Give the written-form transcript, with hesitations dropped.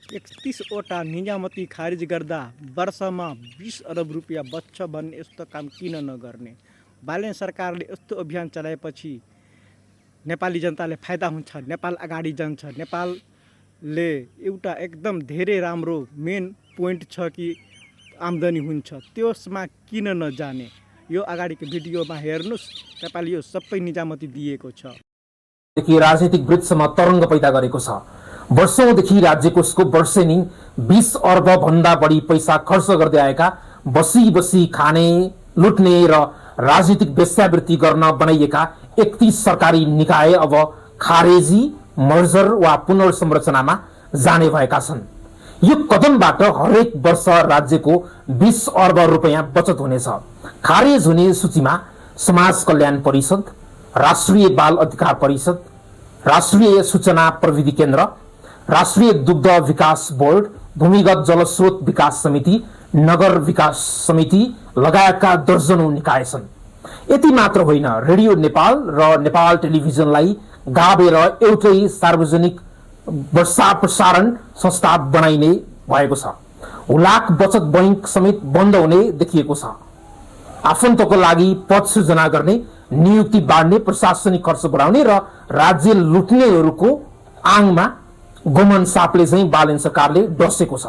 31वटा निजामती खारिज गर्दा वर्षमा 20 अरब रुपियाँ बच्छ भन्ने यस्तो काम किन नगर्ने? बालेन सरकारले यस्तो अभियान चलाएपछि नेपाली जनताले फाइदा हुन्छ, नेपाल अगाडि जान्छ। नेपालले एउटा एकदम धेरै राम्रो मेन पोइन्ट छ कि आम्दानी हुन्छ, त्यसमा किन नजाने? यो अगाडिको भिडियोमा हेर्नुस्, नेपालले यो सबै निजामती दिएको छ। राजनीतिक वृक्षमा तरङ्ग पैदा गरेको छ। वर्षौंदेखि राज्यको स्कोप वर्षेनी 20 अर्ब भन्दा बढी पैसा खर्च गर्दै आएका बसी बसी खाने, लुट्ने र राजनीतिक वेश्यावृत्ति गर्न बनाइएका 31 सरकारी निकाय अब खारेजी, मर्जर वा पुनर्संरचनामा जाने भएका छन्। यो कदमबाट हरेक वर्ष राज्यको 20 अर्ब रुपैयाँ बचत हुनेछ। खारेज हुने सूचीमा समाज कल्याण परिषद, राष्ट्रिय बाल अधिकार परिषद, राष्ट्रिय सूचना प्रविधि केन्द्र, राष्ट्रिय दुग्ध विकास बोर्ड, भूमिगत जलस्रोत विकास समिति, नगर विकास समिति लगायतका दर्जनौं निकाय छन्। यति मात्र होइन, रेडियो नेपाल र नेपाल टेलिभिजनलाई गाभेर एउटै सार्वजनिक वर्षा प्रसारण संस्था बनाइने भएको छ। हुलाक बचत बैंक समेत बन्द हुने देखिएको छ। आफन्तको लागि पद सृजना गर्ने, नियुक्ति बाँड्ने, प्रशासनिक खर्च बढाउने र राज्य लुट्नेहरूको आङमा गोमन सापले चाहिँ बालेन सरकारले डसेको छ।